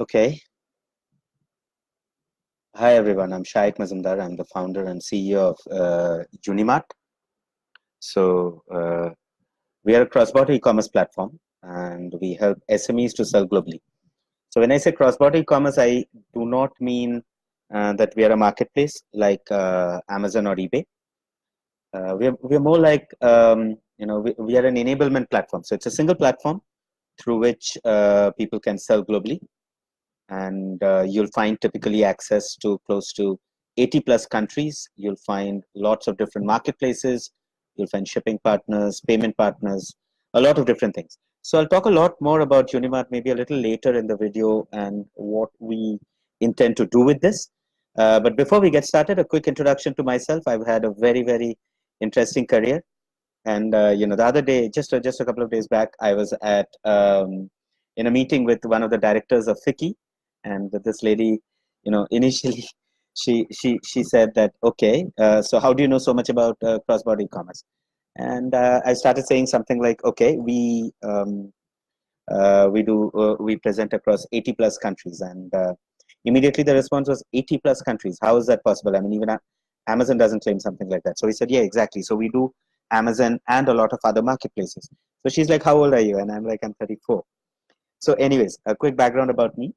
Okay. Hi, everyone. I'm Shaikh Mazumdar. I'm the founder and CEO of Unimart. So we are a cross-border e-commerce platform, and we help SMEs to sell globally. So when I say cross-border e-commerce, I do not mean that we are a marketplace like Amazon or eBay. We're more like, we are an enablement platform. So it's a single platform through which people can sell globally. And you'll find typically access to close to 80 plus countries. You'll find lots of different marketplaces. You'll find shipping partners, payment partners, a lot of different things. So I'll talk a lot more about Unimart maybe a little later in the video and what we intend to do with this. But before we get started, a quick introduction to myself. I've had a very interesting career. And the other day, just a couple of days back, I was at in a meeting with one of the directors of Fiki, and this lady, initially she said that, okay, so how do you know so much about cross-border e-commerce? And I started saying something like, okay, we present across 80 plus countries, and immediately the response was 80 plus countries. How is that possible? I mean, even Amazon doesn't claim something like that. So we said, yeah, exactly. So we do Amazon and a lot of other marketplaces. So she's like, how old are you? And I'm like, I'm 34. So anyways, a quick background about me.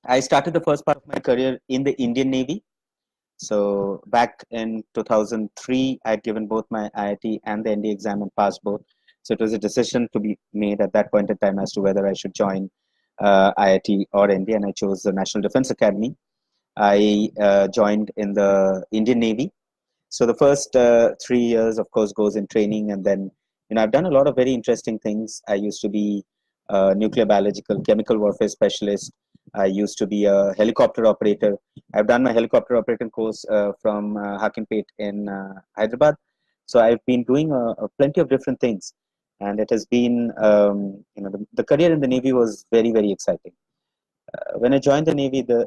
I started the first part of my career in the Indian Navy. So back in 2003, I'd given both my IIT and the ND exam and passed both. So it was a decision to be made at that point in time as to whether I should join IIT or ND, and I chose the National Defense Academy. I joined in the Indian Navy. So the first 3 years, of course, goes in training, and then I've done a lot of very interesting things. I used to be a nuclear biological chemical warfare specialist. I used to be a helicopter operator. I've done my helicopter operating course from Hakimpet in Hyderabad. So I've been doing plenty of different things, and it has been the career in the Navy was very exciting. When I joined the Navy, there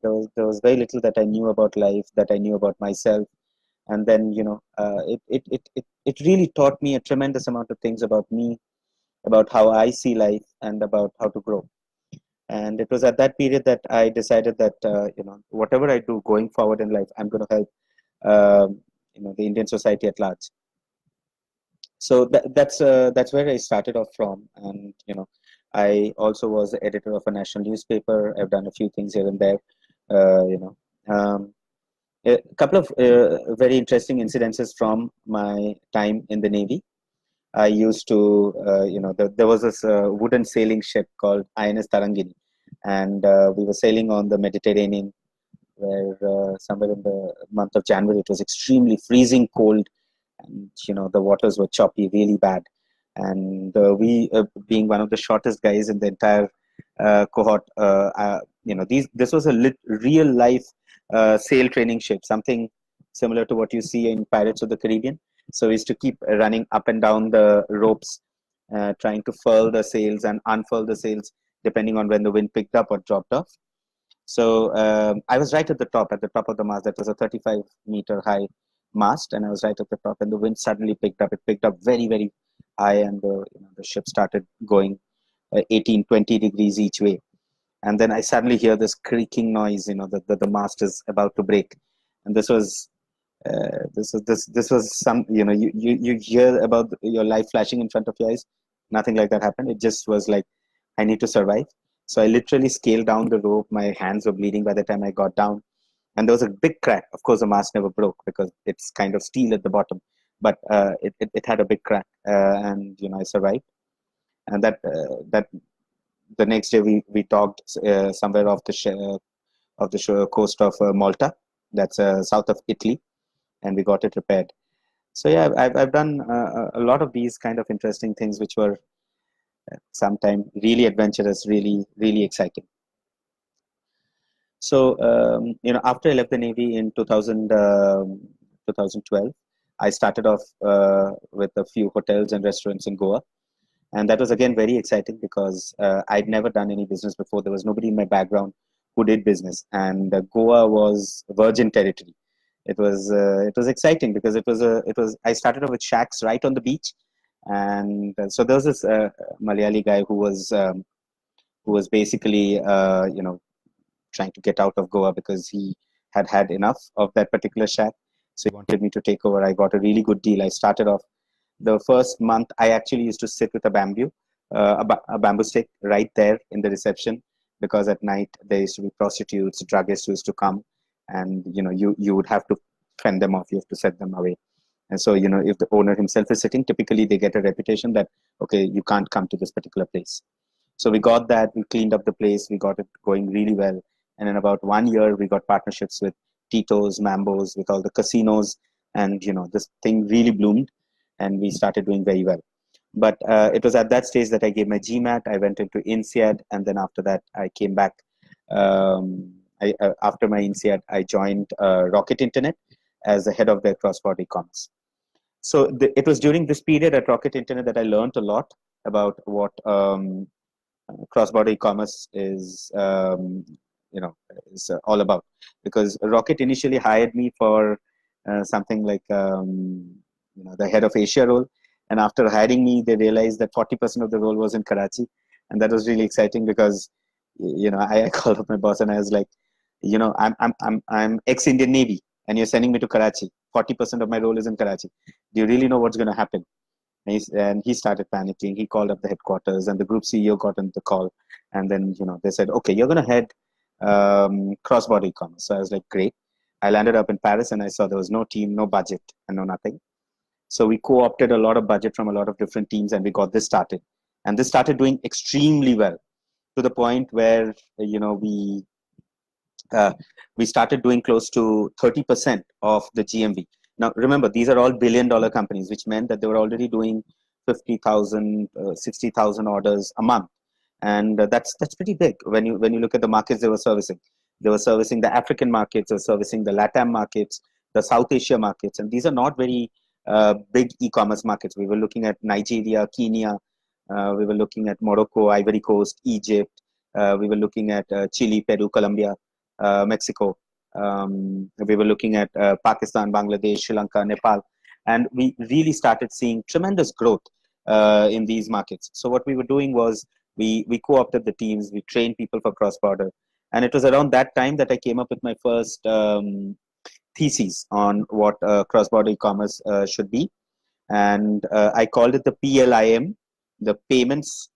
was very little that I knew about life, that I knew about myself. And then it really taught me a tremendous amount of things about me, about how I see life, and about how to grow. And it was at that period that I decided that whatever I do going forward in life, I'm going to help the Indian society at large. So that's where I started off from. And I also was the editor of a national newspaper. I've done a few things here and there. A couple of very interesting incidences from my time in the Navy. I used to, there was this wooden sailing ship called INS Tarangini, and we were sailing on the Mediterranean, where somewhere in the month of January, it was extremely freezing cold, and the waters were choppy, really bad. And we, being one of the shortest guys in the entire cohort, this was a real life sail training ship, something similar to what you see in Pirates of the Caribbean. So we used to keep running up and down the ropes, trying to furl the sails and unfurl the sails, depending on when the wind picked up or dropped off. So I was right at the top of the mast. That was a 35-meter high mast, and I was right at the top, and the wind suddenly picked up. It picked up very high, and the ship started going 18-20 degrees each way. And then I suddenly hear this creaking noise, the mast is about to break. And this was some, you hear about your life flashing in front of your eyes. Nothing like that happened. It just was like, I need to survive. So I literally scaled down the rope. My hands were bleeding by the time I got down. And there was a big crack. Of course, the mast never broke because it's kind of steel at the bottom. But it had a big crack. And, I survived. And that the next day we docked somewhere off the coast of Malta. That's south of Italy. And we got it repaired. So yeah, I've done a lot of these kind of interesting things, which were sometimes really adventurous, really exciting. So after I left the Navy in 2012, I started off with a few hotels and restaurants in Goa, and that was again very exciting because I'd never done any business before. There was nobody in my background who did business, and Goa was virgin territory. It was exciting because I started off with shacks right on the beach, and so there was this Malayali guy who who was basically, trying to get out of Goa because he had had enough of that particular shack. So he wanted me to take over. I got a really good deal. I started off the first month. I actually used to sit with a bamboo stick right there in the reception, because at night there used to be prostitutes, druggists who used to come, and you would have to fend them off. You have to set them away. And so, if the owner himself is sitting, typically they get a reputation that, okay, you can't come to this particular place. So we got that, we cleaned up the place, we got it going really well. And in about 1 year, we got partnerships with Tito's, Mambo's, with all the casinos. And, this thing really bloomed and we started doing very well. But it was at that stage that I gave my GMAT, I went into INSEAD, and then after that, I came back. After my INSEAD, I joined Rocket Internet as the head of their cross-border e-commerce. So it was during this period at Rocket Internet that I learned a lot about what cross-border e-commerce is all about, because Rocket initially hired me for something like the head of Asia role, and after hiring me they realized that 40% of the role was in Karachi, and that was really exciting because I called up my boss and I was like, I'm ex-Indian Navy and you're sending me to Karachi. 40% of my role is in Karachi. Do you really know what's going to happen? And he started panicking. He called up the headquarters and the group CEO got on the call. And then, they said, okay, you're going to head cross-border e-commerce. So I was like, great. I landed up in Paris and I saw there was no team, no budget, and no nothing. So we co-opted a lot of budget from a lot of different teams and we got this started. And this started doing extremely well, to the point where, we started doing close to 30% of the GMV. Now, remember, these are all billion-dollar companies, which meant that they were already doing 50,000, 60,000 orders a month. And that's pretty big when you look at the markets they were servicing. They were servicing the African markets, they were servicing the LATAM markets, the South Asia markets. And these are not very big e-commerce markets. We were looking at Nigeria, Kenya, we were looking at Morocco, Ivory Coast, Egypt, we were looking at Chile, Peru, Colombia, Mexico. We were looking at Pakistan, Bangladesh, Sri Lanka, Nepal, and we really started seeing tremendous growth in these markets. So what we were doing was we co-opted the teams, we trained people for cross-border, and it was around that time that I came up with my first thesis on what cross-border e-commerce should be, and I called it the PLIM, the Payments,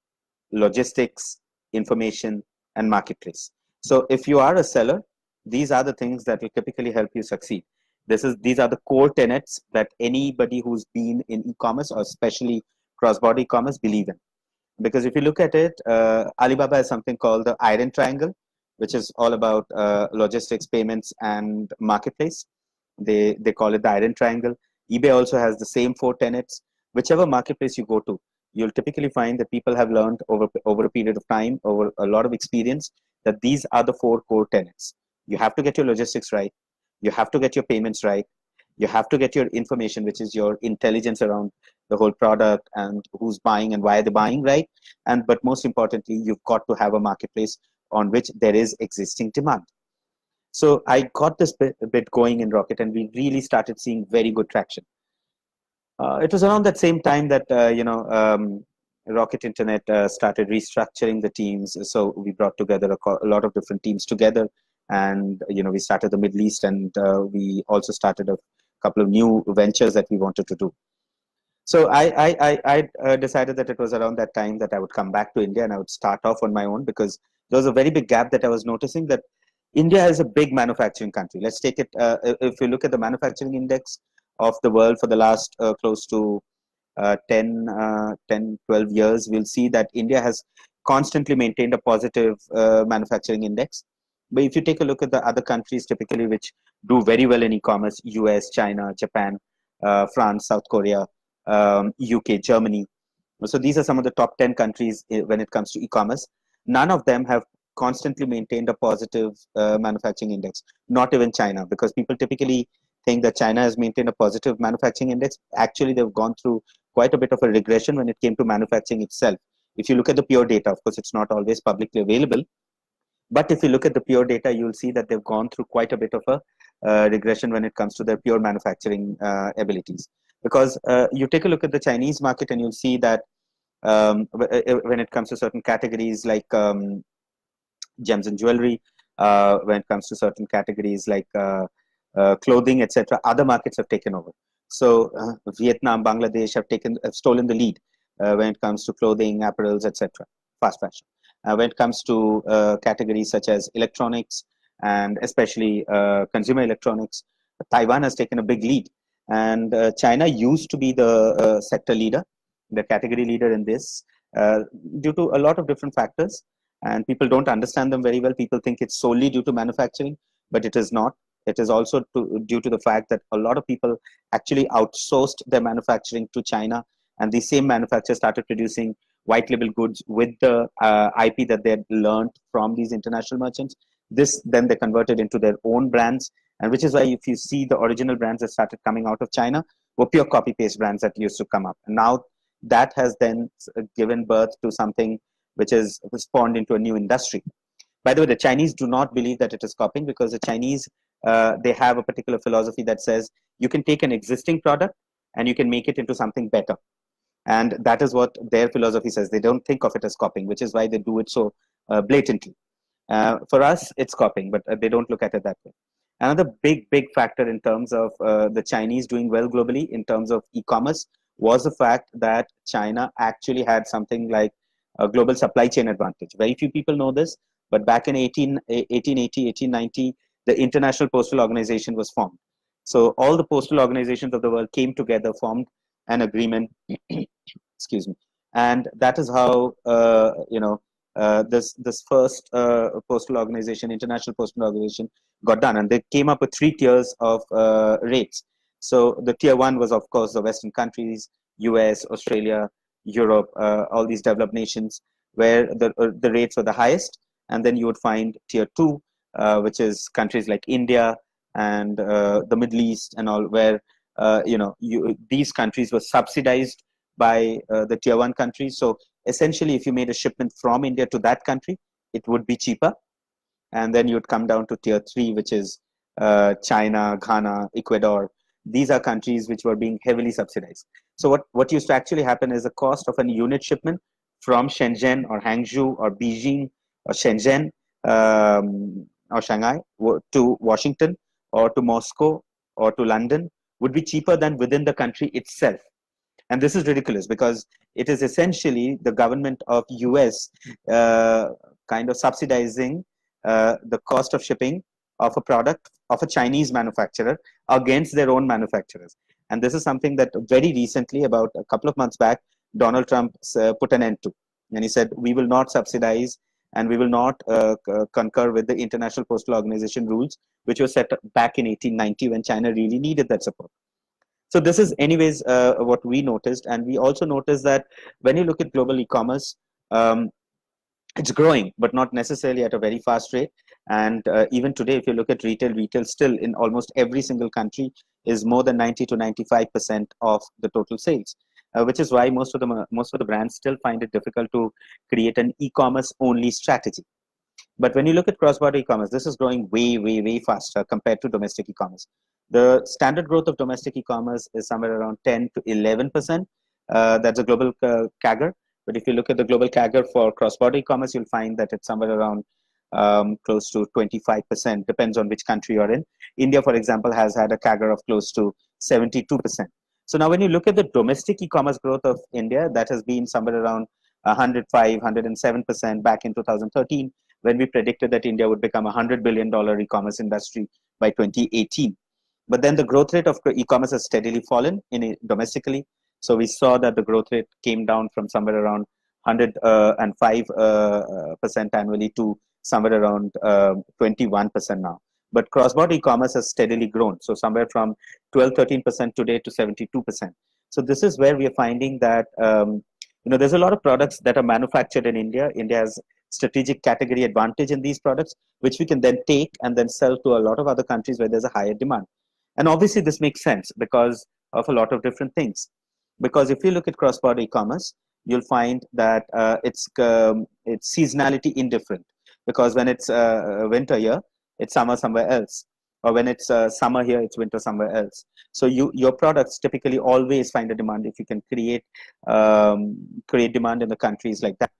Logistics, Information, and Marketplace. So if you are a seller, these are the things that will typically help you succeed. These are the core tenets that anybody who's been in e-commerce, or especially cross-border e-commerce, believe in. Because if you look at it, Alibaba has something called the Iron Triangle, which is all about logistics, payments, and marketplace. They call it the Iron Triangle. eBay also has the same 4 tenets. Whichever marketplace you go to, you'll typically find that people have learned over a period of time, over a lot of experience, that these are the 4 core tenets. You have to get your logistics right. You have to get your payments right. You have to get your information, which is your intelligence around the whole product and who's buying and why they're buying, right? But most importantly, you've got to have a marketplace on which there is existing demand. So I got this bit going in Rocket, and we really started seeing very good traction. It was around that same time that Rocket Internet started restructuring the teams. So we brought together a lot of different teams together, and we started the Middle East, and we also started a couple of new ventures that we wanted to do. So I decided that it was around that time that I would come back to India and I would start off on my own, because there was a very big gap that I was noticing, that India is a big manufacturing country. Let's take it, if you look at the manufacturing index of the world for the last close to 10, 12 years, we'll see that India has constantly maintained a positive manufacturing index. But if you take a look at the other countries typically which do very well in e-commerce, US, China, Japan, France, South Korea, UK, Germany. So these are some of the top 10 countries when it comes to e-commerce. None of them have constantly maintained a positive manufacturing index, not even China, because people typically think that China has maintained a positive manufacturing index. Actually, they've gone through quite a bit of a regression when it came to manufacturing itself. If you look at the pure data, of course, it's not always publicly available. But if you look at the pure data, you'll see that they've gone through quite a bit of a regression when it comes to their pure manufacturing abilities. Because you take a look at the Chinese market and you'll see that when it comes to certain categories like gems and jewelry, when it comes to certain categories like clothing, etc. Other markets have taken over. So Vietnam, Bangladesh have stolen the lead when it comes to clothing, apparels, etc. Fast fashion. When it comes to categories such as electronics and especially consumer electronics, Taiwan has taken a big lead. And China used to be the sector leader, the category leader in this, due to a lot of different factors. And people don't understand them very well. People think it's solely due to manufacturing, but it is not. It is also due to the fact that a lot of people actually outsourced their manufacturing to China, and these same manufacturers started producing white label goods with the IP that they had learned from these international merchants. This then they converted into their own brands, and which is why if you see the original brands that started coming out of China were pure copy paste brands that used to come up. And now that has then given birth to something which is spawned into a new industry. By the way, the Chinese do not believe that it is copying, because the Chinese, they have a particular philosophy that says you can take an existing product and you can make it into something better. And that is what their philosophy says. They don't think of it as copying, which is why they do it so blatantly. For us, it's copying, but they don't look at it that way. Another big factor in terms of the Chinese doing well globally in terms of e-commerce was the fact that China actually had something like a global supply chain advantage. Very few people know this, but back in 1880, 1890, the International Postal Organization was formed. So all the postal organizations of the world came together, formed an agreement, excuse me, and that is how this first postal organization, International Postal Organization, got done, and they came up with 3 tiers of rates. So the tier 1 was, of course, the Western countries, US, Australia, Europe, all these developed nations, where the rates were the highest. And then you would find tier 2, which is countries like India and the Middle East and all, where these countries were subsidized by the tier 1 countries. So essentially, if you made a shipment from India to that country, it would be cheaper. And then you would come down to tier 3, which is China, Ghana, Ecuador. These are countries which were being heavily subsidized. So what used to actually happen is the cost of a unit shipment from Shenzhen or Hangzhou or Beijing or Shenzhen or Shanghai to Washington or to Moscow or to London would be cheaper than within the country itself. And this is ridiculous, because it is essentially the government of US kind of subsidizing the cost of shipping of a product of a Chinese manufacturer against their own manufacturers. And this is something that very recently, about a couple of months back, Donald Trump put an end to. And he said, we will not subsidize and we will not concur with the International Postal Organization rules, which were set back in 1890 when China really needed that support. So this is anyways what we noticed. And we also noticed that when you look at global e-commerce, it's growing, but not necessarily at a very fast rate. And even today, if you look at retail still in almost every single country is more than 90 to 95% of the total sales, which is why most of the brands still find it difficult to create an e-commerce only strategy. But when you look at cross-border e-commerce, this is growing way faster compared to domestic e-commerce. The standard growth of domestic e-commerce is somewhere around 10 to 11%. That's a global CAGR. But if you look at the global CAGR for cross-border e-commerce, you'll find that it's somewhere around close to 25%, depends on which country you're in. India, for example, has had a CAGR of close to 72%. So now when you look at the domestic e-commerce growth of India, that has been somewhere around 105, 107% back in 2013, when we predicted that India would become a $100 billion e-commerce industry by 2018. But then the growth rate of e-commerce has steadily fallen domestically. So we saw that the growth rate came down from somewhere around 105% annually to somewhere around 21% now. But cross-border e-commerce has steadily grown. So somewhere from 12-13% today to 72%. So this is where we are finding that there's a lot of products that are manufactured in India. India has strategic category advantage in these products, which we can then take and then sell to a lot of other countries where there's a higher demand. And obviously this makes sense because of a lot of different things. Because if you look at cross-border e-commerce, you'll find that it's seasonality indifferent. Because when it's winter here, it's summer somewhere else. or when it's summer here, it's winter somewhere else. So your products typically always find a demand if you can create demand in the countries like that.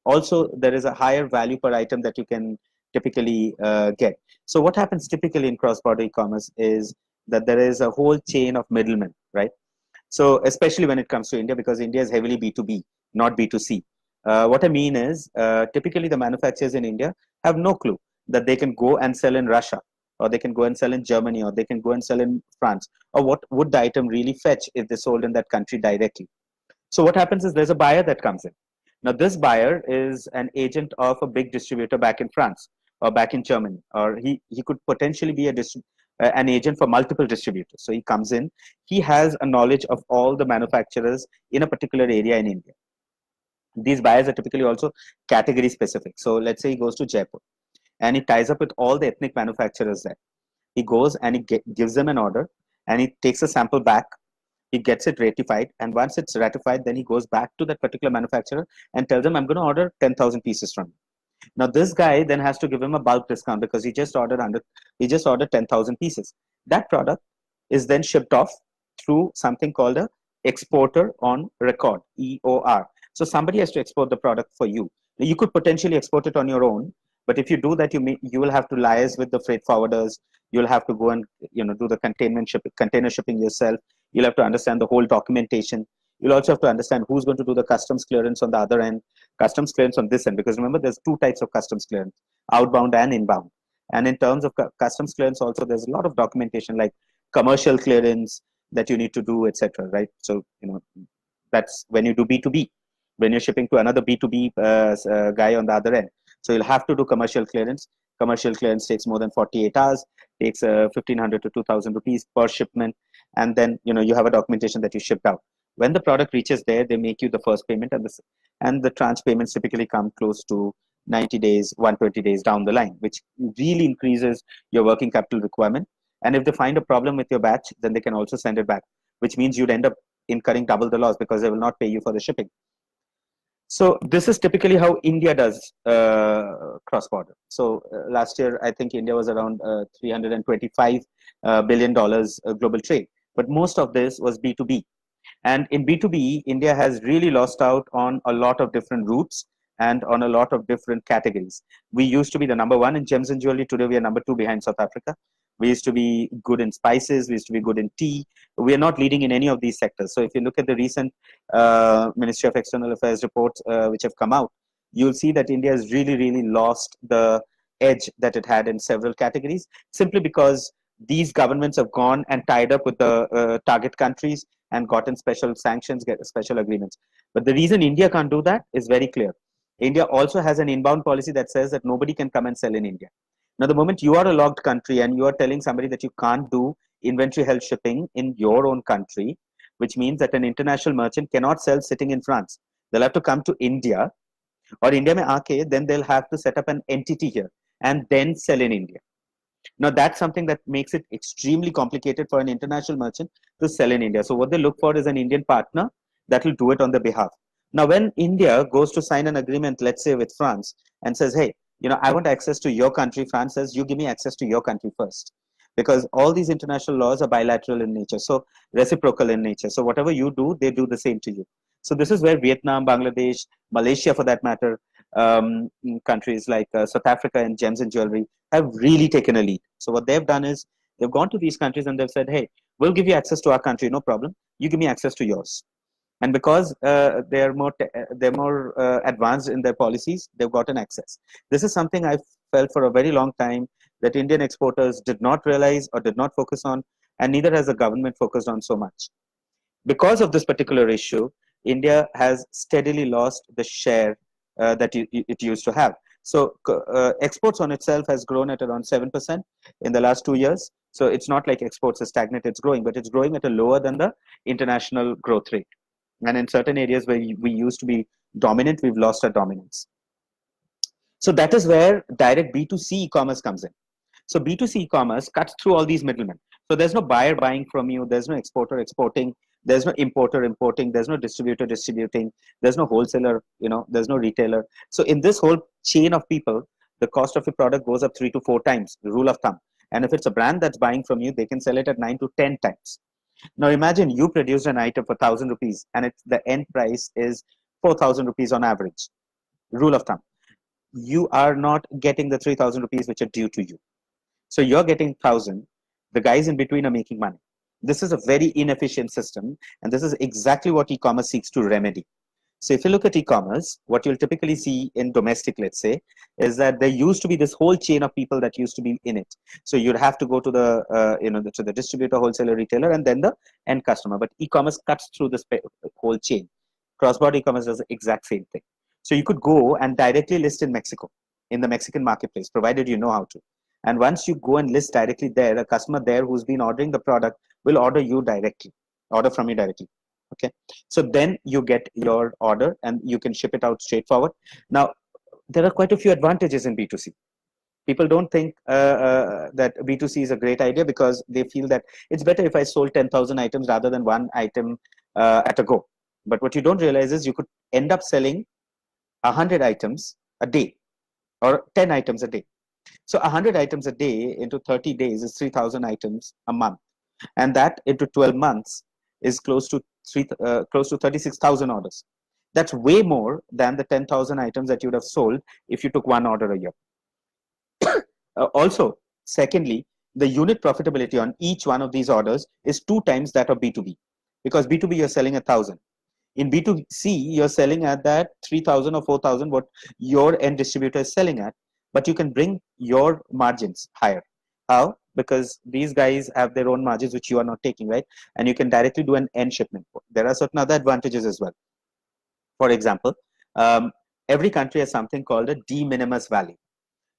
Also, there is a higher value per item that you can typically get. So what happens typically in cross-border e-commerce is that there is a whole chain of middlemen, right? So especially when it comes to India, because India is heavily B2B, not B2C. What I mean is, typically the manufacturers in India have no clue that they can go and sell in Russia, or they can go and sell in Germany, or they can go and sell in France, or what would the item really fetch if they sold in that country directly. So what happens is there's a buyer that comes in. Now this buyer is an agent of a big distributor back in France or back in Germany, or he could potentially be an agent for multiple distributors. So he comes in, he has a knowledge of all the manufacturers in a particular area in India. These buyers are typically also category specific. So let's say he goes to Jaipur and he ties up with all the ethnic manufacturers there. He goes and he gives them an order, and he takes a sample back, he gets it ratified, and once it's ratified, then he goes back to that particular manufacturer and tells them, I'm going to order 10,000 pieces from you. Now this guy then has to give him a bulk discount because he just ordered 10,000 pieces. That product is then shipped off through something called a exporter on record, EOR. So somebody has to export the product for you. Now, you could potentially export it on your own, but if you do that, you will have to liaise with the freight forwarders. You'll have to go and do the container shipping yourself. You'll have to understand the whole documentation. You'll also have to understand who's going to do the customs clearance on the other end, customs clearance on this end, because remember, there's two types of customs clearance, outbound and inbound. And in terms of customs clearance also, there's a lot of documentation like commercial clearance that you need to do, etc. Right? So, that's when you do B2B, when you're shipping to another B2B guy on the other end. So you'll have to do commercial clearance. Commercial clearance takes more than 48 hours, takes 1,500 to 2,000 rupees per shipment. And then, you have a documentation that you shipped out. When the product reaches there, they make you the first payment, and the tranche payments typically come close to 90 days, 120 days down the line, which really increases your working capital requirement. And if they find a problem with your batch, then they can also send it back, which means you'd end up incurring double the loss because they will not pay you for the shipping. So this is typically how India does cross-border. So last year, I think India was around $325 billion global trade, but most of this was B2B. And in B2B, India has really lost out on a lot of different routes and on a lot of different categories. We used to be the number one in gems and jewelry. Today, we are number two behind South Africa. We used to be good in spices. We used to be good in tea. We are not leading in any of these sectors. So if you look at the recent Ministry of External Affairs reports which have come out, you'll see that India has really, really lost the edge that it had in several categories, simply because these governments have gone and tied up with the target countries and gotten special sanctions, get special agreements. But the reason India can't do that is very clear. India also has an inbound policy that says that nobody can come and sell in India. Now, the moment you are a logged country and you are telling somebody that you can't do inventory held shipping in your own country, which means that an international merchant cannot sell sitting in France. They'll have to come to India, or India mein aake, then they'll have to set up an entity here and then sell in India. Now, that's something that makes it extremely complicated for an international merchant to sell in India. So what they look for is an Indian partner that will do it on their behalf. Now, when India goes to sign an agreement, let's say with France, and says, hey, I want access to your country, France says, you give me access to your country first. Because all these international laws are bilateral in nature, so reciprocal in nature. So whatever you do, they do the same to you. So this is where Vietnam, Bangladesh, Malaysia for that matter, countries like South Africa and gems and jewelry have really taken a lead. So what they've done is they've gone to these countries and they've said, hey, we'll give you access to our country, no problem. You give me access to yours. And because they're more advanced in their policies, they've gotten access. This is something I've felt for a very long time that Indian exporters did not realize or did not focus on, and neither has the government focused on so much. Because of this particular issue, India has steadily lost the share that it used to have. So exports on itself has grown at around 7% in the last 2 years. So it's not like exports are stagnant, it's growing, but it's growing at a lower than the international growth rate. And in certain areas where we used to be dominant, we've lost our dominance. So that is where direct B2C e-commerce comes in. So B2C e-commerce cuts through all these middlemen. So there's no buyer buying from you, there's no exporter exporting, there's no importer importing, there's no distributor distributing, there's no wholesaler, there's no retailer. So in this whole chain of people, the cost of a product goes up 3 to 4 times, the rule of thumb. And if it's a brand that's buying from you, they can sell it at 9 to 10 times. Now imagine you produced an item for 1,000 rupees and the end price is 4,000 rupees on average. Rule of thumb. You are not getting the 3,000 rupees which are due to you. So you're getting 1,000. The guys in between are making money. This is a very inefficient system, and this is exactly what e-commerce seeks to remedy. So if you look at e-commerce, what you'll typically see in domestic, let's say, is that there used to be this whole chain of people that used to be in it. So you'd have to go to to the distributor, wholesaler, retailer, and then the end customer. But e-commerce cuts through this whole chain. Cross-border e-commerce does the exact same thing. So you could go and directly list in Mexico, in the Mexican marketplace, provided you know how to. And once you go and list directly there, a customer there who's been ordering the product will order from you directly. Okay. So then you get your order and you can ship it out straightforward. Now, there are quite a few advantages in B2C. People don't think that B2C is a great idea because they feel that it's better if I sold 10,000 items rather than one item at a go. But what you don't realize is you could end up selling 100 items a day or 10 items a day. So 100 items a day into 30 days is 3,000 items a month. And that into 12 months is close to 36,000 orders. That's way more than the 10,000 items that you would have sold if you took one order a year. Also, secondly, the unit profitability on each one of these orders is 2 times that of B2B, because B2B you're selling 1,000. In B2C, you're selling at that 3,000 or 4,000 what your end distributor is selling at, but you can bring your margins higher. How? Because these guys have their own margins which you are not taking, right? And you can directly do an end shipment. There are certain other advantages as well. For example, every country has something called a de minimis value.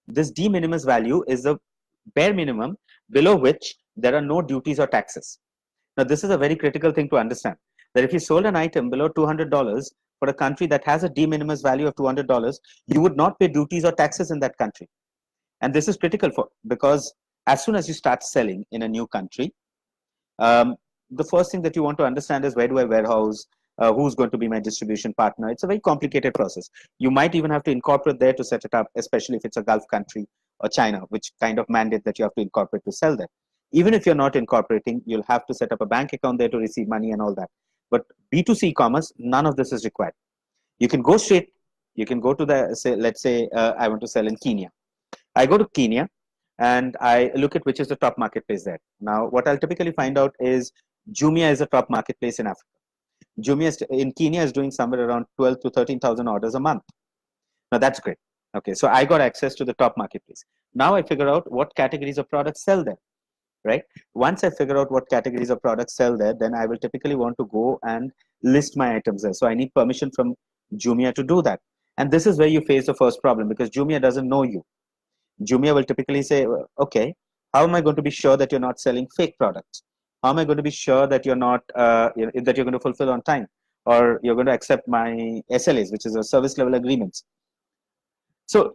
This de minimis value is the bare minimum below which there are no duties or taxes. Now, this is a very critical thing to understand, that if you sold an item below $200 for a country that has a de minimis value of $200, you would not pay duties or taxes in that country. And this is critical because as soon as you start selling in a new country, the first thing that you want to understand is, where do I warehouse? Who's going to be my distribution partner? It's a very complicated process. You might even have to incorporate there to set it up, especially if it's a Gulf country or China, which kind of mandate that you have to incorporate to sell there. Even if you're not incorporating, you'll have to set up a bank account there to receive money and all that. But B2C commerce, none of this is required. You can go straight. You can go to let's say I want to sell in Kenya. I go to Kenya and I look at which is the top marketplace there. Now, what I'll typically find out is Jumia is a top marketplace in Africa. Jumia in Kenya is doing somewhere around 12 to 13,000 orders a month. Now, that's great. Okay, so I got access to the top marketplace. Now I figure out what categories of products sell there, right? Once I figure out what categories of products sell there, then I will typically want to go and list my items there. So I need permission from Jumia to do that. And this is where you face the first problem, because Jumia doesn't know you. Jumia will typically say, okay, how am I going to be sure that you're not selling fake products? How am I going to be sure that you're not that you're going to fulfill on time, or you're going to accept my SLAs, which is a service level agreements? So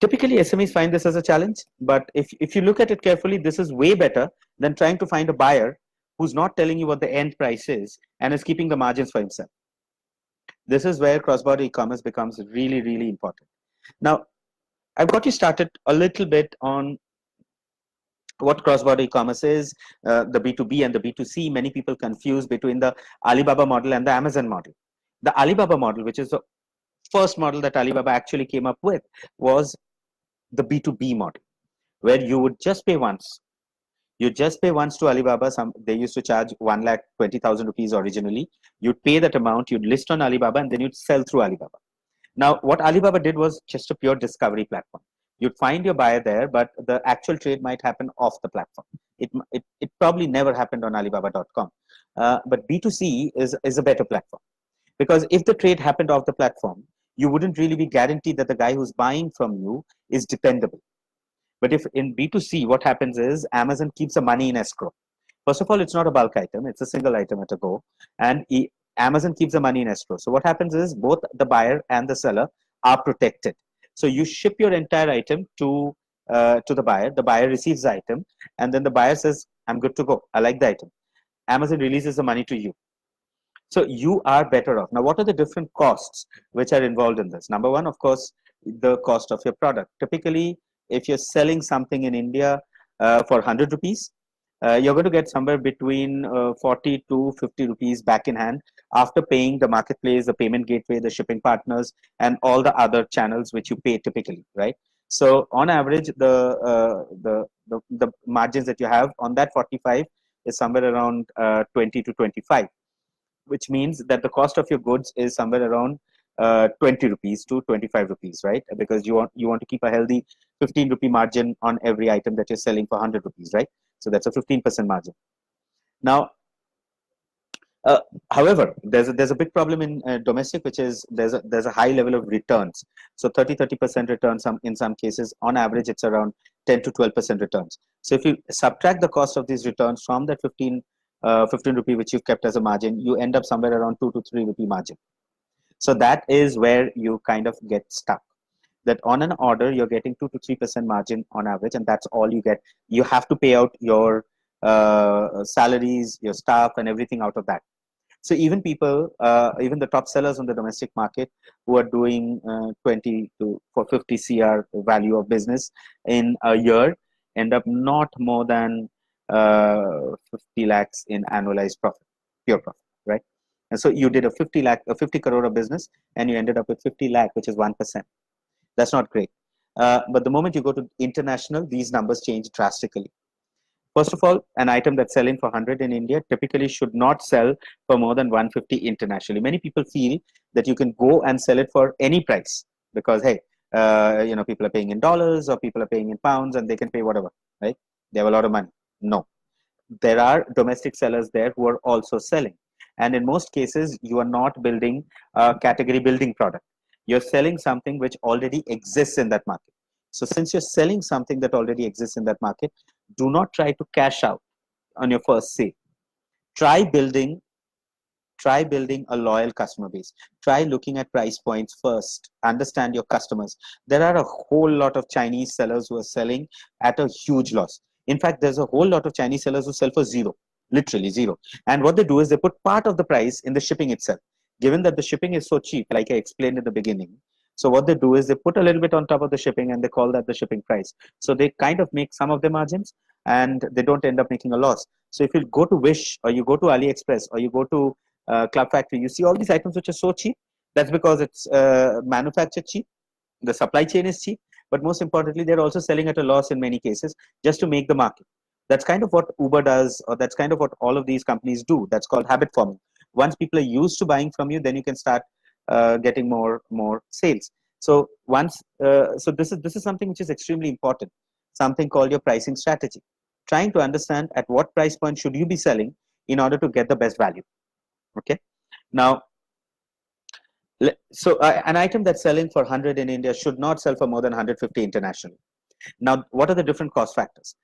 typically SMEs find this as a challenge, but if you look at it carefully, this is way better than trying to find a buyer who's not telling you what the end price is and is keeping the margins for himself. This is where cross-border e-commerce becomes really, really important. Now, I've got you started a little bit on what cross-border e-commerce is, the B2B and the B2C. Many people confuse between the Alibaba model and the Amazon model. The Alibaba model, which is the first model that Alibaba actually came up with, was the B2B model, where you would just pay once. You just pay once to Alibaba. They used to charge 1,20,000 rupees originally. You'd pay that amount, you'd list on Alibaba, and then you'd sell through Alibaba. Now, what Alibaba did was just a pure discovery platform. You'd find your buyer there, but the actual trade might happen off the platform. It probably never happened on Alibaba.com. But B2C is a better platform, because if the trade happened off the platform, you wouldn't really be guaranteed that the guy who's buying from you is dependable. But if in B2C, what happens is Amazon keeps the money in escrow. First of all, it's not a bulk item. It's a single item at a go. And Amazon keeps the money in escrow. So what happens is both the buyer and the seller are protected. So you ship your entire item to the buyer. The buyer receives the item. And then the buyer says, I'm good to go. I like the item. Amazon releases the money to you. So you are better off. Now, what are the different costs which are involved in this? Number one, of course, the cost of your product. Typically, if you're selling something in India, for 100 rupees, you're going to get somewhere between 40 to 50 rupees back in hand after paying the marketplace, the payment gateway, the shipping partners, and all the other channels which you pay typically, right? So on average, the margins that you have on that 45 is somewhere around 20 to 25, which means that the cost of your goods is somewhere around 20 rupees to 25 rupees, right? Because you want to keep a healthy 15 rupee margin on every item that you're selling for 100 rupees, right? So that's a 15% margin. Now, uh, however, there's a big problem in domestic, which is there's a high level of returns. So 30% returns in some cases. On average, it's around 10 to 12% returns. So if you subtract the cost of these returns from that 15 rupee which you've kept as a margin, you end up somewhere around 2 to 3 rupee margin. So that is where you kind of get stuck. That on an order you're getting 2 to 3% margin on average, and that's all you get. You have to pay out your salaries, your staff, and everything out of that. So even people, even the top sellers on the domestic market who are doing 20 to for 50 CR value of business in a year end up not more than 50 lakhs in annualized profit, pure profit, right? And so you did a 50 crore of business and you ended up with 50 lakh, which is 1%. That's not great. But the moment you go to international, these numbers change drastically. First of all, an item that's selling for 100 in India typically should not sell for more than 150 internationally. Many people feel that you can go and sell it for any price because, hey, people are paying in dollars or people are paying in pounds and they can pay whatever, right? They have a lot of money. No, there are domestic sellers there who are also selling. And in most cases, you are not building a category building product. You're selling something which already exists in that market. So since you're selling something that already exists in that market, do not try to cash out on your first sale. Try building try building a loyal customer base. Try looking at price points first. Understand your customers. There are a whole lot of Chinese sellers who are selling at a huge loss. In fact, there's a whole lot of Chinese sellers who sell for zero, literally zero. And what they do is they put part of the price in the shipping itself. Given that the shipping is so cheap, like I explained in the beginning, so what they do is they put a little bit on top of the shipping and they call that the shipping price. So they kind of make some of their margins and they don't end up making a loss. So if you go to Wish or you go to AliExpress or you go to Club Factory, you see all these items which are so cheap. That's because it's manufactured cheap. The supply chain is cheap. But most importantly, they're also selling at a loss in many cases just to make the market. That's kind of what Uber does, or that's kind of what all of these companies do. That's called habit forming. Once people are used to buying from you, then you can start getting more sales. So this is something which is extremely important. Something called your pricing strategy. Trying to understand at what price point should you be selling in order to get the best value. Okay. Now, so an item that's selling for 100 in India should not sell for more than 150 internationally. Now, what are the different cost factors?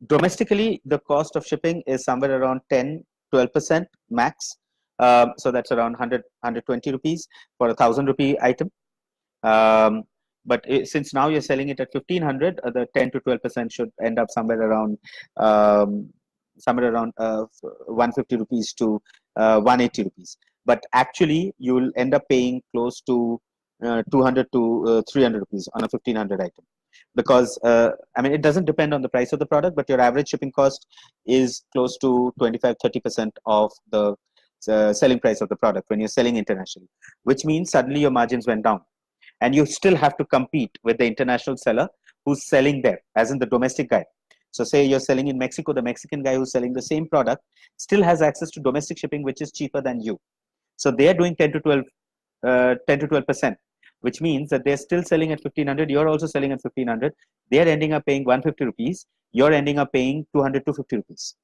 Domestically, the cost of shipping is somewhere around 10-12% max. So that's around 120 rupees for a 1,000 rupee item. But since now you're selling it at 1,500, the 10 to 12% should end up somewhere around 150 rupees to 180 rupees. But actually, you'll end up paying close to 200 to 300 rupees on a 1,500 item. Because, it doesn't depend on the price of the product, but your average shipping cost is close to 25-30% of the selling price of the product when you're selling internationally, which means suddenly your margins went down. And you still have to compete with the international seller who's selling there, as in the domestic guy. So say you're selling in Mexico, the Mexican guy who's selling the same product still has access to domestic shipping, which is cheaper than you. So they are doing 10 to 12%, which means that they're still selling at 1,500. You're also selling at 1,500. They're ending up paying 150 rupees. You're ending up paying 200 to 50 rupees.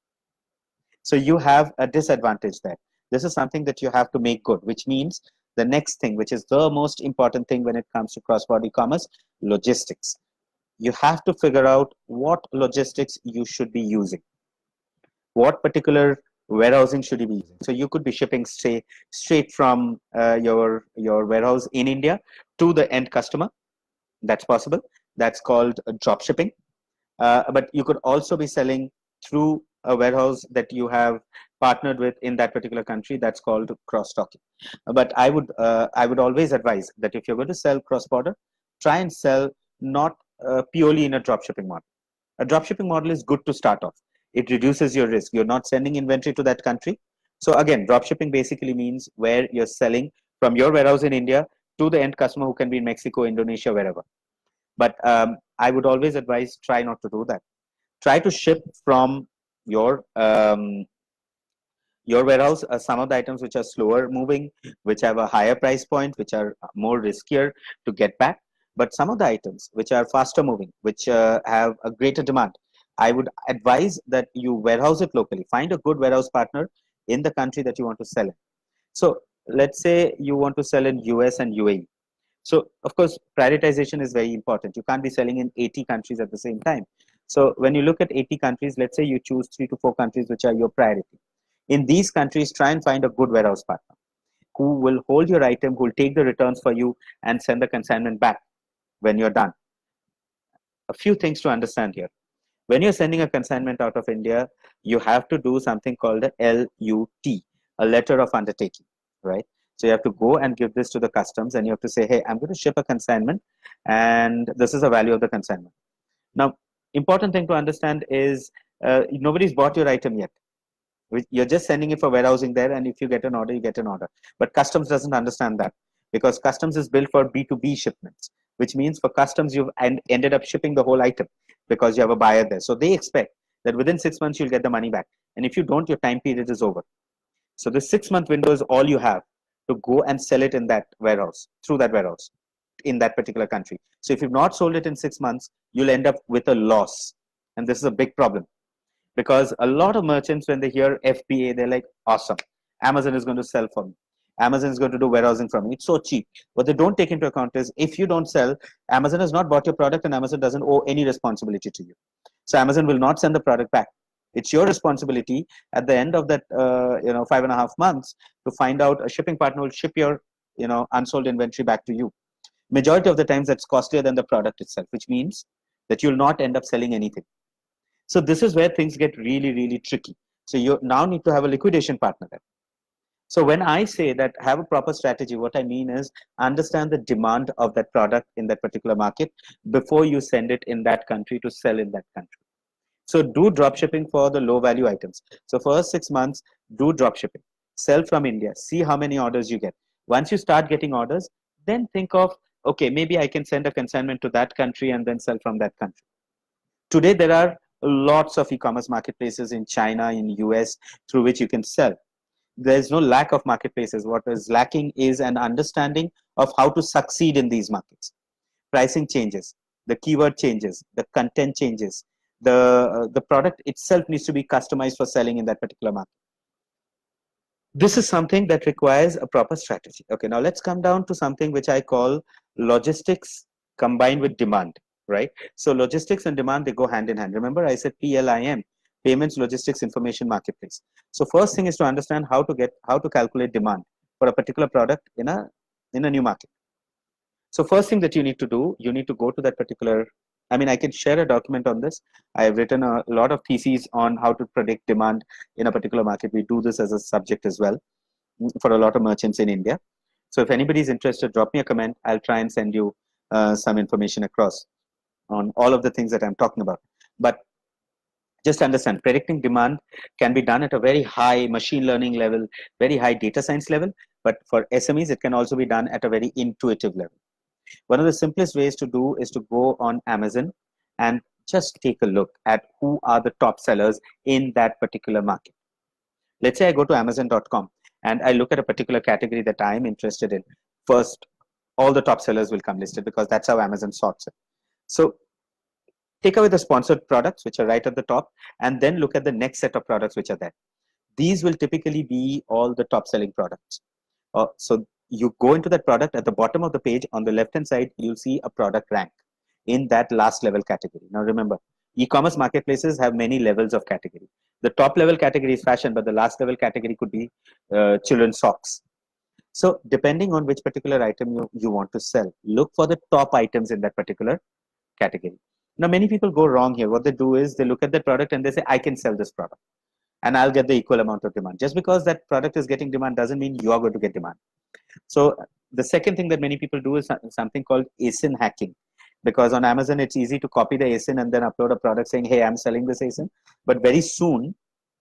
So you have a disadvantage there. This is something that you have to make good, which means the next thing, which is the most important thing when it comes to cross-border e-commerce, logistics. You have to figure out what logistics you should be using. What particular warehousing should you be using? So you could be shipping straight from your warehouse in India to the end customer. That's possible. That's called drop shipping. But you could also be selling through a warehouse that you have partnered with in that particular country. That's called cross-docking. But I would always advise that if you're going to sell cross-border, try and sell not purely in a drop shipping model. A dropshipping model is good to start off. It reduces your risk. You're not sending inventory to that country. So again, dropshipping basically means where you're selling from your warehouse in India to the end customer who can be in Mexico, Indonesia, wherever. But I would always advise try not to do that. Try to ship from your warehouse some of the items which are slower moving, which have a higher price point, which are more riskier to get back. But some of the items which are faster moving, which have a greater demand, I would advise that you warehouse it locally. Find a good warehouse partner in the country that you want to sell in. So let's say you want to sell in US and UAE. So of course, prioritization is very important. You can't be selling in 80 countries at the same time. So when you look at 80 countries, let's say you choose 3 to 4 countries which are your priority. In these countries, try and find a good warehouse partner who will hold your item, who will take the returns for you and send the consignment back when you're done. A few things to understand here. When you're sending a consignment out of India, you have to do something called a LUT, a letter of undertaking, right? So you have to go and give this to the customs and you have to say, hey, I'm going to ship a consignment and this is the value of the consignment. Now, important thing to understand is nobody's bought your item yet. You're just sending it for warehousing there, and if you get an order, you get an order. But customs doesn't understand that, because customs is built for B2B shipments, which means for customs you've ended up shipping the whole item because you have a buyer there. So they expect that within 6 months you'll get the money back, and if you don't, your time period is over. So the 6-month window is all you have to go and sell it in that warehouse, through that warehouse in that particular country. So if you've not sold it in 6 months, you'll end up with a loss, and this is a big problem. Because a lot of merchants, when they hear FBA, they're like, awesome, Amazon is going to sell for me. Amazon is going to do warehousing for me. It's so cheap. What they don't take into account is if you don't sell, Amazon has not bought your product and Amazon doesn't owe any responsibility to you. So Amazon will not send the product back. It's your responsibility at the end of that 5.5 months to find out a shipping partner will ship your unsold inventory back to you. Majority of the times that's costlier than the product itself, which means that you'll not end up selling anything. So this is where things get really, really tricky. So you now need to have a liquidation partner there. So when I say that have a proper strategy, what I mean is understand the demand of that product in that particular market before you send it in that country to sell in that country. So do drop shipping for the low value items. So first 6 months, do drop shipping. Sell from India. See how many orders you get. Once you start getting orders, then think of, okay, maybe I can send a consignment to that country and then sell from that country. Today, there are lots of e-commerce marketplaces in China, in US, through which you can sell. There's no lack of marketplaces. What is lacking is an understanding of how to succeed in these markets. Pricing changes, the keyword changes, the content changes, the product itself needs to be customized for selling in that particular market. This is something that requires a proper strategy. Okay, now let's come down to something which I call logistics combined with demand. Right? So logistics and demand, they go hand in hand. Remember, I said PLIM, Payments, Logistics, Information Marketplace. So first thing is to understand how to calculate demand for a particular product in a new market. So first thing that you need to do, you need to go to that particular, I can share a document on this. I have written a lot of theses on how to predict demand in a particular market. We do this as a subject as well for a lot of merchants in India. So if anybody is interested, drop me a comment. I'll try and send you some information across on all of the things that I'm talking about. But just understand, predicting demand can be done at a very high machine learning level, very high data science level. But for SMEs, it can also be done at a very intuitive level. One of the simplest ways to do is to go on Amazon and just take a look at who are the top sellers in that particular market. Let's say I go to Amazon.com and I look at a particular category that I'm interested in. First, all the top sellers will come listed because that's how Amazon sorts it. So take away the sponsored products, which are right at the top, and then look at the next set of products which are there. These will typically be all the top selling products. So you go into that product, at the bottom of the page, on the left-hand side, you'll see a product rank in that last level category. Now remember, e-commerce marketplaces have many levels of category. The top level category is fashion, but the last level category could be children's socks. So depending on which particular item you want to sell, look for the top items in that particular category. Now, many people go wrong here. What they do is they look at the product and they say, I can sell this product and I'll get the equal amount of demand. Just because that product is getting demand doesn't mean you are going to get demand. So the second thing that many people do is something called ASIN hacking. because on Amazon, it's easy to copy the ASIN and then upload a product saying, hey, I'm selling this ASIN. But very soon,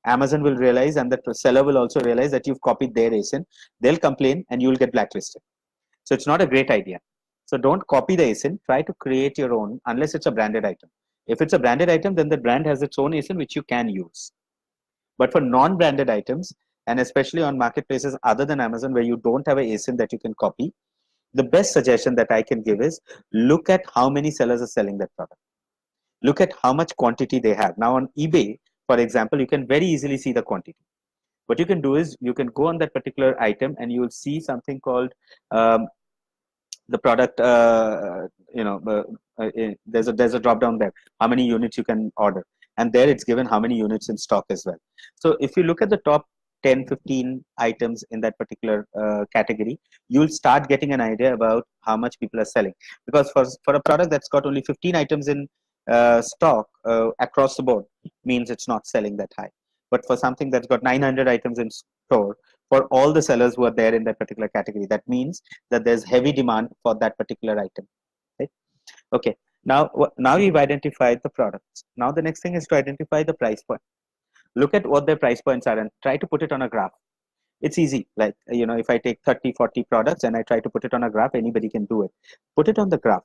Amazon will realize, and the seller will also realize that you've copied their ASIN. They'll complain and you'll get blacklisted. So it's not a great idea. So don't copy the ASIN. Try to create your own, unless it's a branded item. If it's a branded item, then the brand has its own ASIN, which you can use. But for non-branded items, and especially on marketplaces other than Amazon, where you don't have an ASIN that you can copy, the best suggestion that I can give is look at how many sellers are selling that product. Look at how much quantity they have. Now on eBay, for example, you can very easily see the quantity. What you can do is you can go on that particular item and you will see something called the product, there's a drop down there, how many units you can order. And there it's given how many units in stock as well. So if you look at the top 10, 15 items in that particular category, you'll start getting an idea about how much people are selling. Because for a product that's got only 15 items in stock across the board, means it's not selling that high. But for something that's got 900 items in store, for all the sellers who are there in that particular category, that means that there's heavy demand for that particular item. Right? Okay. Now you've identified the products. Now the next thing is to identify the price point. Look at what their price points are and try to put it on a graph. It's easy. Like, if I take 30, 40 products and I try to put it on a graph, anybody can do it. Put it on the graph.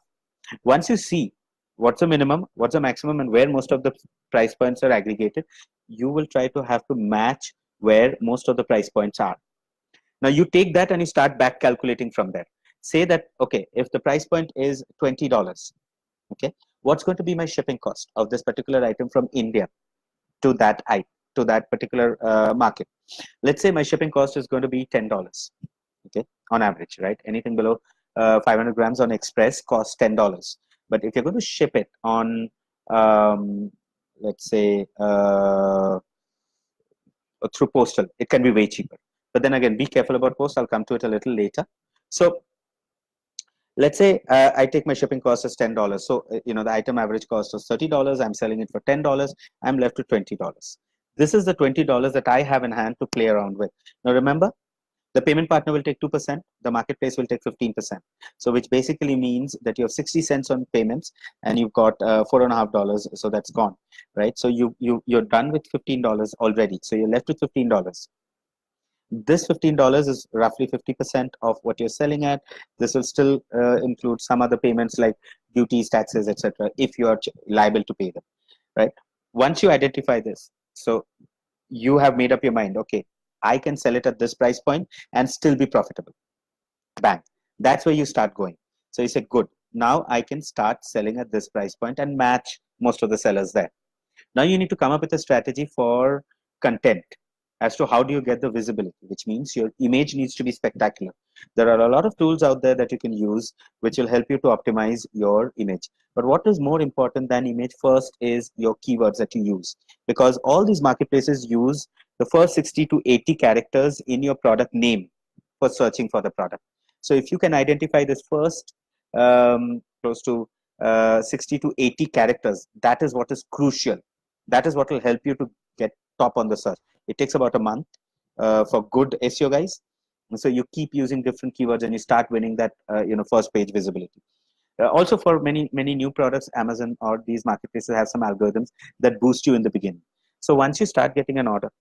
Once you see what's the minimum, what's the maximum, and where most of the price points are aggregated, you will try to have to match where most of the price points are. Now you take that and you start back calculating from there. Say that, okay, if the price point is $20, okay, what's going to be my shipping cost of this particular item from India to that particular market? Let's say my shipping cost is going to be $10, okay, on average, right? Anything below 500 grams on express costs $10. But if you're going to ship it on, let's say, through postal, it can be way cheaper. But then again, be careful about post. I'll come to it a little later. So let's say I take my shipping cost as $10. So, the item average cost is $30. I'm selling it for $10. I'm left with $20. This is the $20 that I have in hand to play around with. Now, remember, the payment partner will take 2%. The marketplace will take 15%. So, which basically means that you have 60 cents on payments and you've got $4.50. So that's gone, right? So you're done with $15 already. So you're left with $15. This $15 is roughly 50% of what you're selling at. This will still include some other payments like duties, taxes, etc. if you are liable to pay them, right? Once you identify this, so you have made up your mind, okay, I can sell it at this price point and still be profitable. Bang. That's where you start going. So you say, good, now I can start selling at this price point and match most of the sellers there. Now you need to come up with a strategy for content as to how do you get the visibility, which means your image needs to be spectacular. There are a lot of tools out there that you can use which will help you to optimize your image. But what is more important than image first is your keywords that you use, because all these marketplaces use the first 60 to 80 characters in your product name for searching for the product. So if you can identify this first close to 60 to 80 characters, that is what is crucial. That is what will help you to get top on the search. It takes about a month for good SEO guys. And so you keep using different keywords and you start winning that first page visibility. Also for many new products, Amazon or these marketplaces have some algorithms that boost you in the beginning. So once you start getting an order,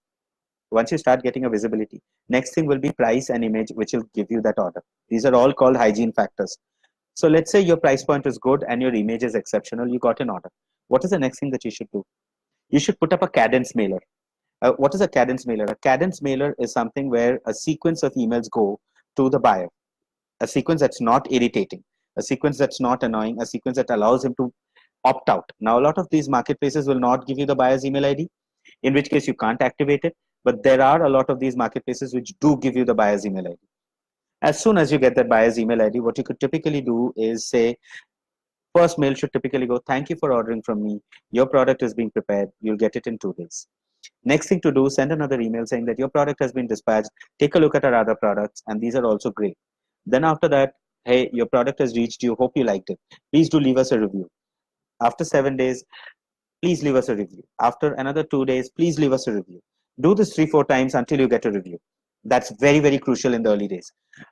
once you start getting a visibility, next thing will be price and image, which will give you that order. These are all called hygiene factors. So let's say your price point is good and your image is exceptional. You got an order. What is the next thing that you should do? You should put up a cadence mailer. What is a cadence mailer? A cadence mailer is something where a sequence of emails go to the buyer. A sequence that's not irritating. A sequence that's not annoying. A sequence that allows him to opt out. Now, a lot of these marketplaces will not give you the buyer's email ID, in which case you can't activate it. But there are a lot of these marketplaces which do give you the buyer's email ID. As soon as you get that buyer's email ID, what you could typically do is say, first mail should typically go, thank you for ordering from me. Your product is being prepared. You'll get it in 2 days. Next thing to do, send another email saying that your product has been dispatched. Take a look at our other products, and these are also great. Then after that, hey, your product has reached you. Hope you liked it. Please do leave us a review. After 7 days, please leave us a review. After another 2 days, please leave us a review. Do this 3-4 times until you get a review. That's very, very crucial in the early days.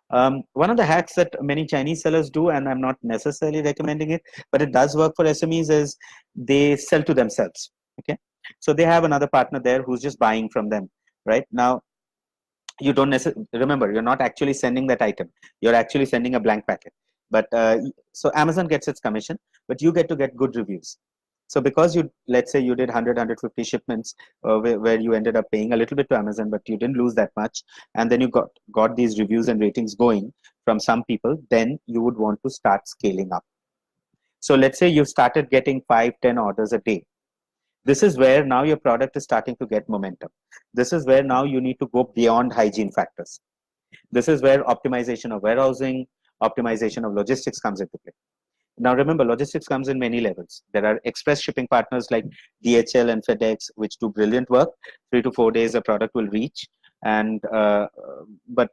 One of the hacks that many Chinese sellers do, and I'm not necessarily recommending it, but it does work for SMEs, is they sell to themselves. Okay, so they have another partner there who's just buying from them. Right now, you don't necessarily remember, you're not actually sending that item, you're actually sending a blank packet. But so Amazon gets its commission, but you get to get good reviews. So because you, let's say you did 100 150 shipments, where you ended up paying a little bit to Amazon, but you didn't lose that much, and then you got these reviews and ratings going from some people, then you would want to start scaling up. So let's say you started getting 5 10 orders a day. This is where now your product is starting to get momentum. This is where now you need to go beyond hygiene factors. This is where optimization of warehousing, optimization of logistics comes into play. Now remember, logistics comes in many levels. There are express shipping partners like DHL and FedEx, which do brilliant work. 3 to 4 days a product will reach, and but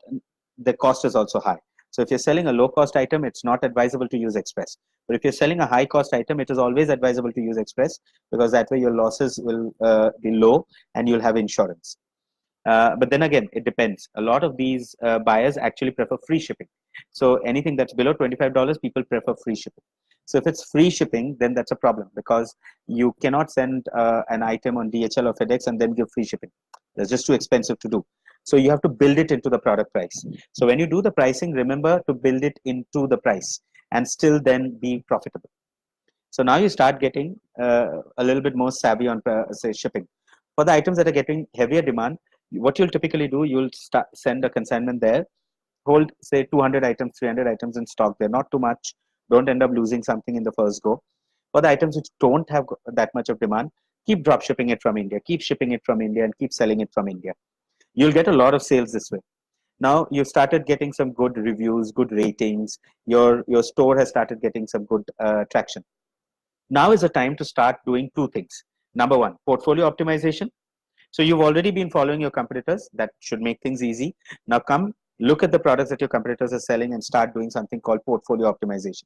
the cost is also high. So if you're selling a low cost item, it's not advisable to use express. But if you're selling a high cost item, it is always advisable to use express, because that way your losses will be low and you'll have insurance. But then again, it depends. A lot of these buyers actually prefer free shipping. So anything that's below $25, people prefer free shipping. So if it's free shipping, then that's a problem, because you cannot send an item on DHL or FedEx and then give free shipping. That's just too expensive to do. So you have to build it into the product price. So when you do the pricing, remember to build it into the price and still then be profitable. So now you start getting a little bit more savvy on say shipping. For the items that are getting heavier demand, what you'll typically do, you'll send a consignment there, hold say 200 items, 300 items in stock. They're not too much. Don't end up losing something in the first go. For the items which don't have that much of demand, keep drop shipping it from India, keep shipping it from India, and keep selling it from India. You'll get a lot of sales this way. Now you've started getting some good reviews, good ratings. Your store has started getting some good traction. Now is the time to start doing two things. Number one, portfolio optimization. So you've already been following your competitors. That should make things easy. Now come look at the products that your competitors are selling and start doing something called portfolio optimization.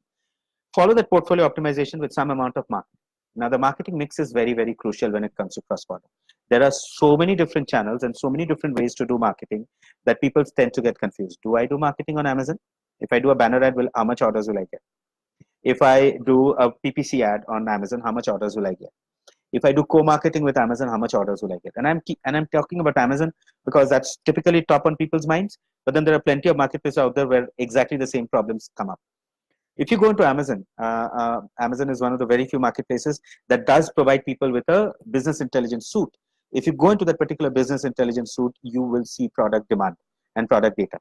Follow that portfolio optimization with some amount of marketing. Now the marketing mix is very, very crucial when it comes to cross-border. There are so many different channels and so many different ways to do marketing that people tend to get confused. Do I do marketing on Amazon? If I do a banner ad, how much orders will I get? If I do a PPC ad on Amazon, how much orders will I get? If I do co-marketing with Amazon, how much orders will I get? And I'm talking about Amazon because that's typically top on people's minds. But then there are plenty of marketplaces out there where exactly the same problems come up. If you go into Amazon, Amazon is one of the very few marketplaces that does provide people with a business intelligence suite. If you go into that particular business intelligence suite, you will see product demand and product data.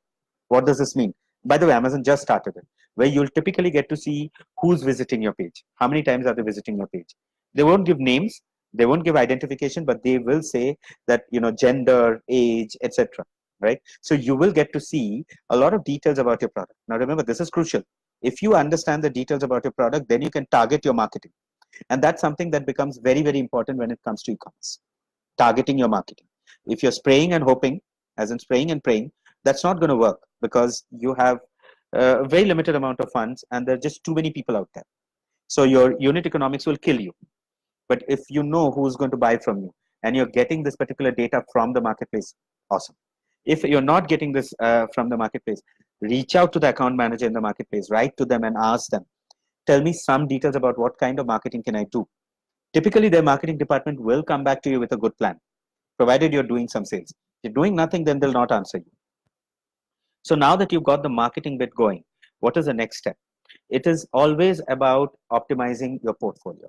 What does this mean? By the way, Amazon just started it, where you'll typically get to see who's visiting your page. How many times are they visiting your page? They won't give names, they won't give identification, but they will say that, gender, age, etc. Right? So you will get to see a lot of details about your product. Now remember, this is crucial. If you understand the details about your product, then you can target your marketing. And that's something that becomes very, very important when it comes to e-commerce. Targeting your marketing. If you're spraying and hoping, as in spraying and praying, that's not going to work, because you have a very limited amount of funds and there are just too many people out there. So your unit economics will kill you. But if you know who's going to buy from you and you're getting this particular data from the marketplace, awesome. If you're not getting this from the marketplace, reach out to the account manager in the marketplace, write to them and ask them, tell me some details about what kind of marketing can I do. Typically, their marketing department will come back to you with a good plan, provided you're doing some sales. If you're doing nothing, then they'll not answer you. So now that you've got the marketing bit going, what is the next step? It is always about optimizing your portfolio.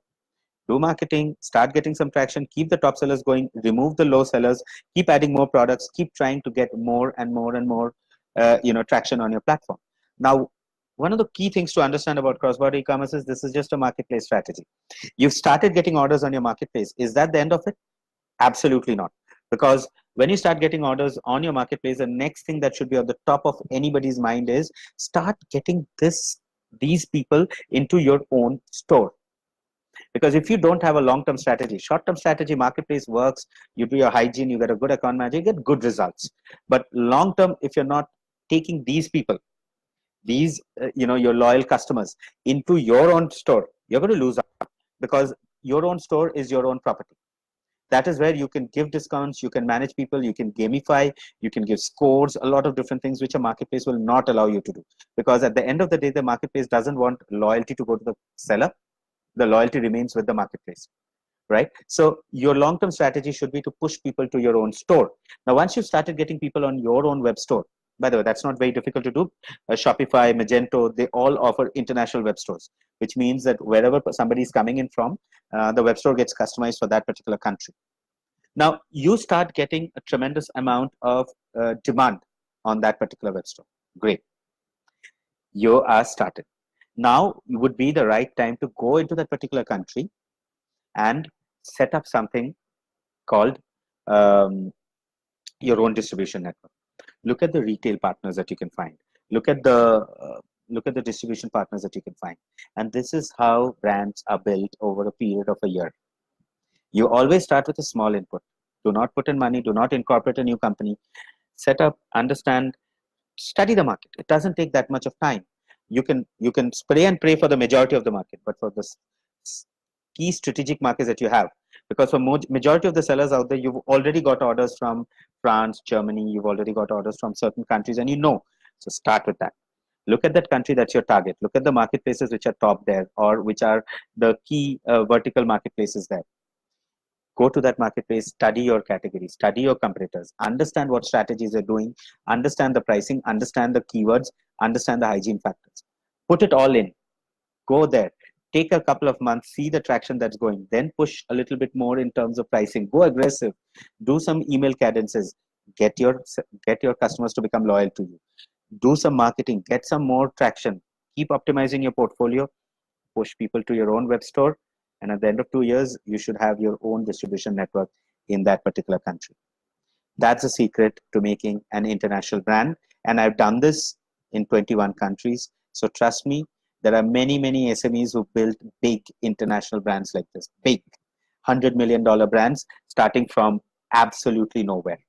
Do marketing, start getting some traction, keep the top sellers going, remove the low sellers, keep adding more products, keep trying to get more and more and more traction on your platform. Now, one of the key things to understand about cross-border e-commerce is this is just a marketplace strategy. You've started getting orders on your marketplace. Is that the end of it? Absolutely not. Because when you start getting orders on your marketplace, the next thing that should be at the top of anybody's mind is start getting these people into your own store. Because if you don't have a long-term strategy, short-term strategy, marketplace works, you do your hygiene, you get a good account manager, you get good results. But long-term, if you're not taking these people, these your loyal customers into your own store, you're going to lose out, because your own store is your own property. That is where you can give discounts, you can manage people, you can gamify, you can give scores, a lot of different things which a marketplace will not allow you to do. Because at the end of the day, the marketplace doesn't want loyalty to go to the seller. The loyalty remains with the marketplace, right? So your long-term strategy should be to push people to your own store. Now, once you've started getting people on your own web store, by the way, that's not very difficult to do. Shopify, Magento, they all offer international web stores, which means that wherever somebody is coming in from, the web store gets customized for that particular country. Now, you start getting a tremendous amount of demand on that particular web store. Great. You are started. Now would be the right time to go into that particular country and set up something called your own distribution network. Look at the retail partners that you can find. Look at the distribution partners that you can find. And this is how brands are built over a period of a year. You always start with a small input. Do not put in money. Do not incorporate a new company. Set up, understand, study the market. It doesn't take that much of time. You can pray and pray for the majority of the market, but for the key strategic markets that you have, because for majority of the sellers out there, you've already got orders from France, Germany, you've already got orders from certain countries, and so start with that. Look at that country, that's your target. Look at the marketplaces which are top there, or which are the key vertical marketplaces there. Go to that marketplace, study your category, study your competitors, understand what strategies they're doing, understand the pricing, understand the keywords, understand the hygiene factors. Put it all in. Go there. Take a couple of months, see the traction that's going, then push a little bit more in terms of pricing. Go aggressive. Do some email cadences. Get your customers to become loyal to you. Do some marketing. Get some more traction. Keep optimizing your portfolio. Push people to your own web store. And at the end of 2 years, you should have your own distribution network in that particular country. That's the secret to making an international brand. And I've done this in 21 countries. So trust me, there are many, many SMEs who built big international brands like this, big $100 million brands starting from absolutely nowhere.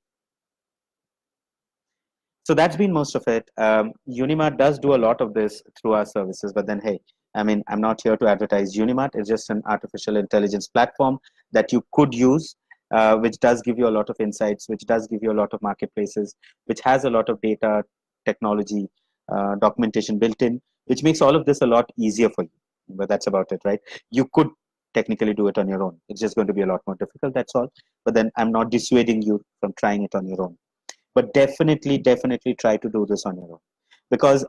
So that's been most of it. Unimart does do a lot of this through our services, but then, hey, I mean, I'm not here to advertise Unimart. It's just an artificial intelligence platform that you could use, which does give you a lot of insights, which does give you a lot of marketplaces, which has a lot of data, technology, documentation built in, which makes all of this a lot easier for you. But that's about it, right? You could technically do it on your own. It's just going to be a lot more difficult, that's all. But then I'm not dissuading you from trying it on your own. But definitely try to do this on your own, because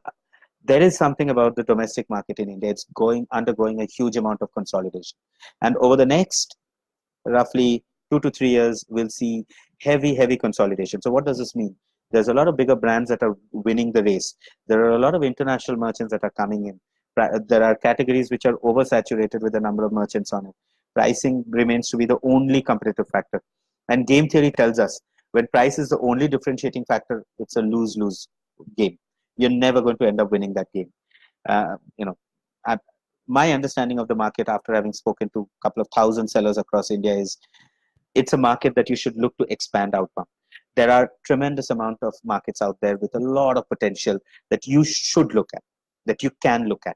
there is something about the domestic market in India. It's undergoing a huge amount of consolidation, and over the next roughly 2 to 3 years, we'll see heavy consolidation. So what does this mean? There's a lot of bigger brands that are winning the race. There are a lot of international merchants that are coming in. There are categories which are oversaturated with the number of merchants on it. Pricing remains to be the only competitive factor, and game theory tells us when price is the only differentiating factor, it's a lose-lose game. You're never going to end up winning that game. My understanding of the market after having spoken to a couple of thousand sellers across India is it's a market that you should look to expand out from. There are tremendous amount of markets out there with a lot of potential that you should look at, that you can look at.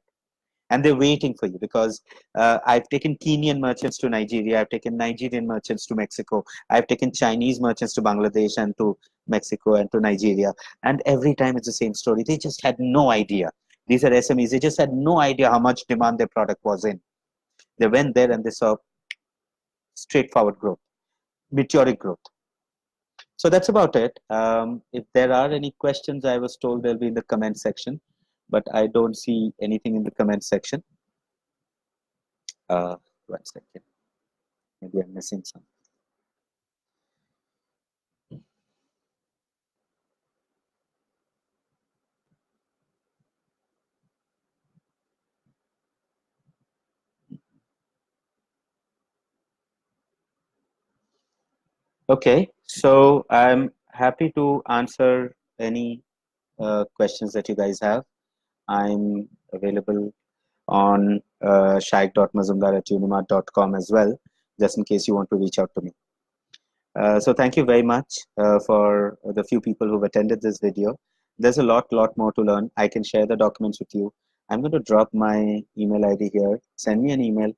And they're waiting for you, because I've taken Kenyan merchants to Nigeria, I've taken Nigerian merchants to Mexico, I've taken Chinese merchants to Bangladesh and to Mexico and to Nigeria. And every time it's the same story. They just had no idea. These are SMEs. They just had no idea how much demand their product was in. They went there and they saw straightforward growth, meteoric growth. So that's about it. If there are any questions, I was told they'll be in the comment section, but I don't see anything in the comment section. 1 second. Maybe I'm missing some. Okay, so I'm happy to answer any questions that you guys have. I'm available on shaik.mazumdar@unimart.com as well, just in case you want to reach out to me. So thank you very much for the few people who've attended this video. There's a lot more to learn. I can share the documents with you. I'm going to drop my email ID here. Send me an email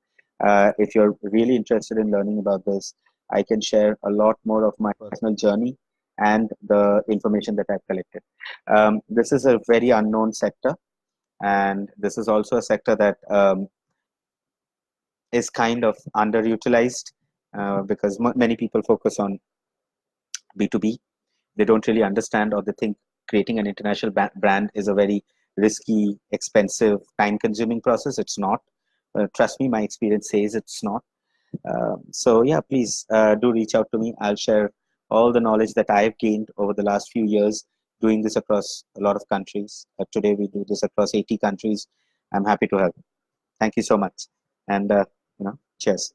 if you're really interested in learning about this. I can share a lot more of my personal journey and the information that I've collected. This is a very unknown sector, and this is also a sector that is kind of underutilized because many people focus on B2B. They don't really understand, or they think creating an international brand is a very risky, expensive, time-consuming process. It's not. Trust me, my experience says it's not. So yeah, please do reach out to me. I'll share all the knowledge that I've gained over the last few years doing this across a lot of countries. Today we do this across 80 countries. I'm happy to help. Thank you so much. And cheers.